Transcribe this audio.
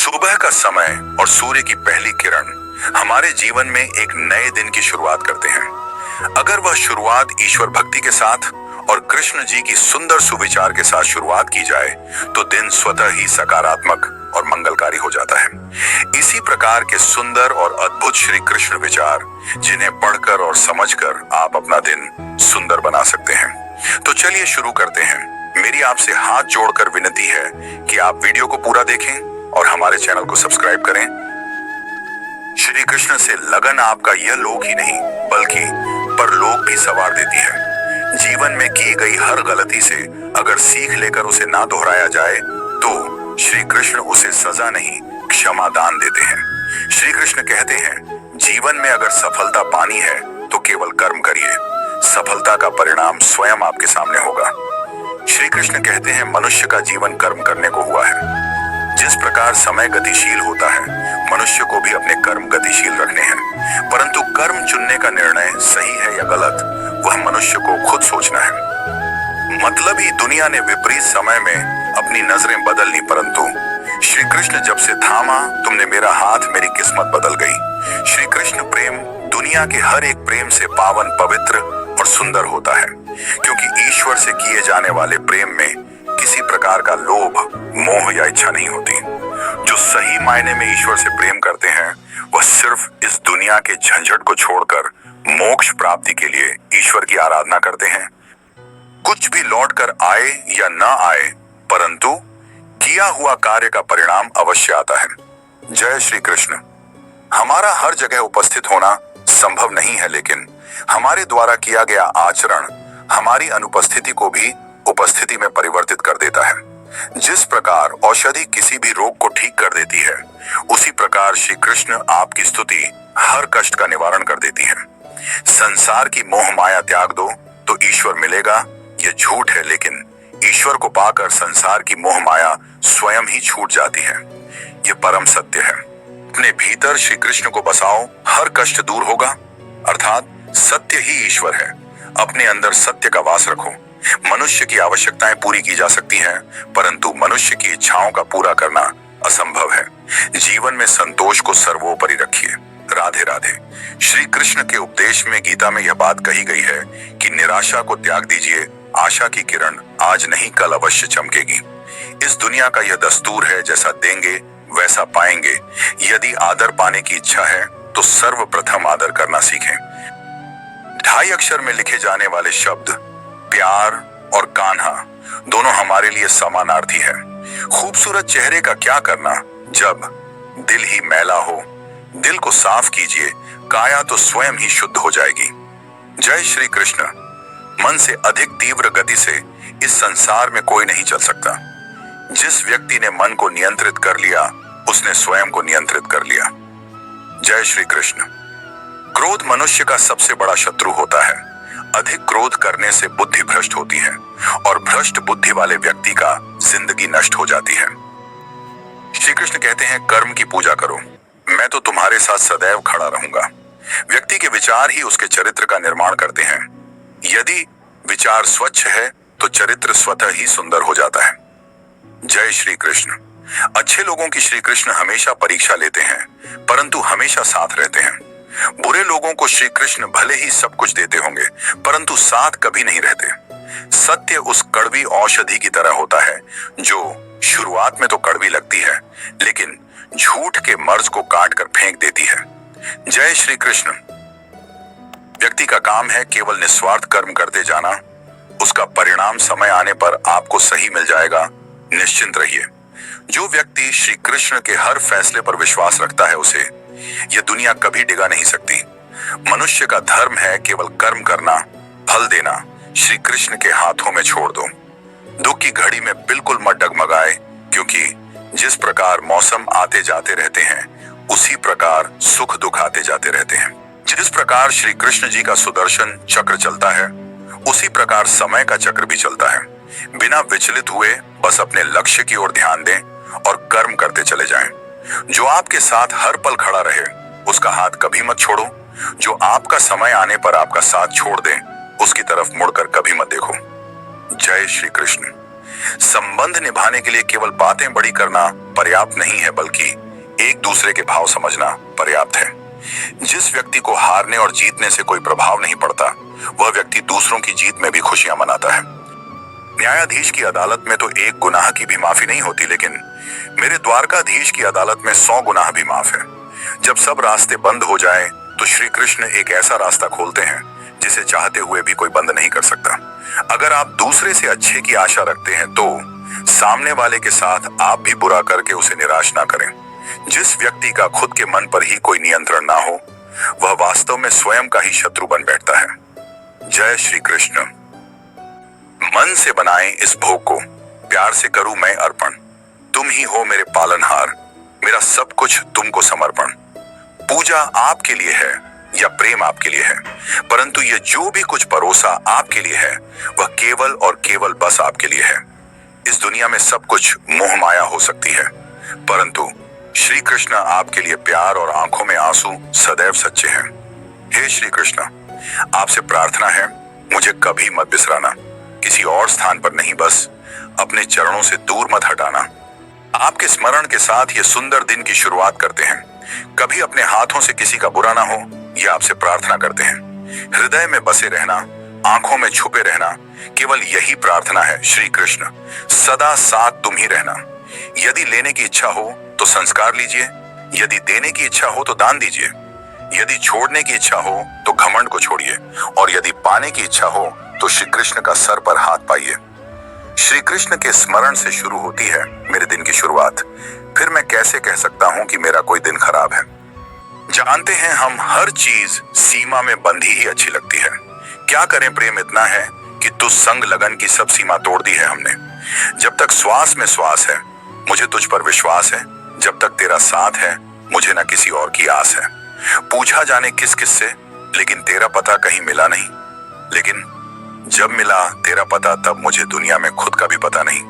सुबह का समय और सूर्य की पहली किरण हमारे जीवन में एक नए दिन की शुरुआत करते हैं। अगर वह शुरुआत ईश्वर भक्ति के साथ और कृष्ण जी की सुंदर सुविचार के साथ शुरुआत की जाए तो दिन स्वतः ही सकारात्मक और मंगलकारी हो जाता है। इसी प्रकार के सुंदर और अद्भुत श्री कृष्ण विचार जिन्हें पढ़कर और समझकर आप अपना दिन सुंदर बना सकते हैं। तो चलिए शुरू करते हैं। मेरी आपसे हाथ जोड़कर विनती है कि आप वीडियो को पूरा देखें और हमारे चैनल को सब्सक्राइब करें। श्री कृष्ण से लगन आपका यह लोक ही नहीं बल्कि परलोक भी सवार देती है। जीवन में की गई हर गलती से अगर सीख लेकर उसे ना दोहराया जाए तो श्री कृष्ण उसे सजा नहीं क्षमा दान देते हैं। श्री कृष्ण कहते हैं, जीवन में अगर सफलता पानी है तो केवल कर्म करिए, सफलता का परिणाम स्वयं आपके सामने होगा। श्री कृष्ण कहते हैं, मनुष्य का जीवन कर्म करने को हुआ है। जिस प्रकार समय गतिशील होता है, मनुष्य को भी अपने कर्म गतिशील रखने हैं, परंतु कर्म चुनने का निर्णय सही है या गलत वह मनुष्य को खुद सोचना है। मतलब ही दुनिया ने विपरीत समय में अपनी नजरें बदल ली, परंतु श्री कृष्ण जब से थामा तुमने मेरा हाथ मेरी किस्मत बदल गई। श्री कृष्ण प्रेम दुनिया के हर एक प्रेम से पावन, पवित्र और सुंदर होता है, क्योंकि ईश्वर से किए जाने वाले प्रेम में किसी प्रकार का लोभ, मोह या इच्छा नहीं होती। जो सही मायने में ईश्वर से प्रेम करते हैं वह सिर्फ इस दुनिया के झंझट को छोड़कर मोक्ष प्राप्ति के लिए ईश्वर की आराधना करते हैं। कुछ भी लौट कर आए या न आए, परंतु किया हुआ कार्य का परिणाम अवश्य आता है। जय श्री कृष्ण। हमारा हर जगह उपस्थित होना संभव नहीं है, लेकिन हमारे द्वारा किया गया आचरण हमारी अनुपस्थिति को भी उपस्थिति में परिवर्तित कर देता है। जिस प्रकार औषधि किसी भी रोग को ठीक कर देती है, उसी प्रकार श्री कृष्ण आपकी स्तुति हर कष्ट का निवारण कर देती है। संसार की मोह माया त्याग दो तो ईश्वर मिलेगा, यह झूठ है, लेकिन ईश्वर को पाकर संसार की मोह माया स्वयं ही छूट जाती है। यह परम सत्य है। अपने भीतर श्री कृष्ण को बसाओ, हर कष्ट दूर होगा। अर्थात सत्य ही ईश्वर है। अपने अंदर सत्य का वास रखो। मनुष्य की आवश्यकताएं पूरी की जा सकती हैं, परंतु मनुष्य की इच्छाओं का पूरा करना असंभव है। जीवन में संतोष को सर्वोपरि रखिए। राधे राधे। श्री कृष्ण के उपदेश में, गीता में यह बात कही गई है कि निराशा को त्याग दीजिए, आशा की किरण आज नहीं कल अवश्य चमकेगी। इस दुनिया का यह दस्तूर है, जैसा देंगे वैसा पाएंगे। यदि आदर पाने की इच्छा है तो सर्वप्रथम आदर करना सीखें। 2.5 अक्षर में लिखे जाने वाले शब्द प्यार और कान्हा दोनों हमारे लिए समानार्थी है। खूबसूरत चेहरे का क्या करना जब दिल ही मैला हो। दिल को साफ कीजिए, काया तो स्वयं ही शुद्ध हो जाएगी। जय श्री कृष्ण। मन से अधिक तीव्र गति से इस संसार में कोई नहीं चल सकता। जिस व्यक्ति ने मन को नियंत्रित कर लिया उसने स्वयं को नियंत्रित कर लिया। जय श्री कृष्ण। क्रोध मनुष्य का सबसे बड़ा शत्रु होता है। अधिक क्रोध करने से बुद्धि भ्रष्ट होती है और भ्रष्ट बुद्धि वाले व्यक्ति का जिंदगी नष्ट हो जाती है। श्री कृष्ण कहते हैं, कर्म की पूजा करो, मैं तो तुम्हारे साथ सदैव खड़ा रहूंगा। व्यक्ति के विचार ही उसके चरित्र का निर्माण करते हैं। यदि विचार स्वच्छ है तो चरित्र स्वतः ही सुंदर हो जाता है। जय श्री कृष्ण। अच्छे लोगों की श्री कृष्ण हमेशा परीक्षा लेते हैं, परंतु हमेशा साथ रहते हैं। बुरे लोगों को श्री कृष्ण भले ही सब कुछ देते होंगे, परंतु साथ कभी नहीं रहते। सत्य उस कड़वी औषधि की तरह होता है जो शुरुआत में तो कड़वी लगती है, लेकिन झूठ के मर्ज को काट कर फेंक देती है। जय श्री कृष्ण। व्यक्ति का काम है केवल निस्वार्थ कर्म करते जाना। उसका परिणाम समय आने पर आपको सही मिल जाएगा, निश्चिंत रहिए। जो व्यक्ति श्री कृष्ण के हर फैसले पर विश्वास रखता है उसे यह दुनिया कभी डिगा नहीं सकती। मनुष्य का धर्म है केवल कर्म करना, फल देना श्री कृष्ण के हाथों में छोड़ दो। दुख की घड़ी में बिल्कुल मत डगमगाए, क्योंकि जिस प्रकार मौसम आते जाते रहते हैं उसी प्रकार सुख दुख आते जाते रहते हैं। जिस प्रकार श्री कृष्ण जी का सुदर्शन चक्र चलता है उसी प्रकार समय का चक्र भी चलता है। बिना विचलित हुए बस अपने लक्ष्य की ओर ध्यान दें और कर्म करते चले जाएं। जो आपके साथ हर पल खड़ा रहे उसका हाथ कभी मत छोड़ो। जो आपका समय आने पर आपका साथ छोड़ दे उसकी तरफ मुड़कर कभी मत देखो। जय श्री कृष्ण। संबंध निभाने के लिए केवल बातें बड़ी करना पर्याप्त नहीं है, बल्कि एक दूसरे के भाव समझना पर्याप्त है। जिस व्यक्ति को हारने और जीतने से कोई प्रभाव नहीं पड़ता, वह व्यक्ति दूसरों की जीत में भी खुशियां मनाता है। न्यायाधीश की अदालत में तो एक गुनाह की भी माफी नहीं होती, लेकिन मेरे द्वारकाधीश की अदालत में 100 गुनाह भी माफ है। जब सब रास्ते बंद हो जाए तो श्री कृष्ण एक ऐसा रास्ता खोलते हैं जिसे चाहते हुए भी कोई बंद नहीं कर सकता। अगर आप दूसरे से अच्छे की आशा रखते हैं तो सामने वाले के साथ आप भी बुरा करके उसे निराश ना करें। जिस व्यक्ति का खुद के मन पर ही कोई नियंत्रण ना हो, वह वास्तव में स्वयं का ही शत्रु बन बैठता है। जय श्री कृष्ण। मन से बनाएं इस भोग को, प्यार से करूं मैं अर्पण। तुम ही हो मेरे पालनहार, मेरा सब कुछ तुमको समर्पण। पूजा आपके लिए है या प्रेम आपके लिए है, परंतु ये जो भी कुछ परोसा आपके लिए है, वह केवल और केवल बस आपके लिए है। इस दुनिया में सब कुछ मोह माया हो सकती है, परंतु श्री कृष्ण आपके लिए प्यार और आंखों में आंसू सदैव सच्चे हैं। हे श्री कृष्ण, आपसे प्रार्थना है, मुझे कभी मत बिसराना। किसी और स्थान पर नहीं, बस अपने चरणों से दूर मत हटाना। आपके स्मरण के साथ ये सुंदर दिन की शुरुआत करते हैं। कभी अपने हाथों से किसी का बुरा ना हो, ये आपसे प्रार्थना करते हैं। हृदय में बसे रहना, आंखों में छुपे रहना, केवल यही प्रार्थना है। श्री कृष्ण, सदा साथ तुम ही रहना। यदि लेने की इच्छा हो तो संस्कार लीजिए, यदि देने की इच्छा हो तो दान दीजिए, यदि छोड़ने की इच्छा हो तो घमंड को छोड़िए, और यदि पाने की इच्छा हो तो श्री कृष्ण का सर पर हाथ पाइए। श्री कृष्ण के स्मरण से शुरू होती है मेरे दिन की शुरुआत। फिर मैं कैसे कह सकता हूं कि मेरा कोई दिन खराब है। जानते हैं हम, हर चीज सीमा में बंधी ही अच्छी लगती है। क्या करें, प्रेम इतना है कि तुझ संग लगन की सब सीमा तोड़ दी है हमने। जब तक श्वास में श्वास है, मुझे तुझ पर विश्वास है। जब तक तेरा साथ है, मुझे ना किसी और की आस है। पूछा जाने किस किस से, लेकिन तेरा पता कहीं मिला नहीं। लेकिन जब मिला तेरा पता, तब मुझे दुनिया में खुद का भी पता नहीं।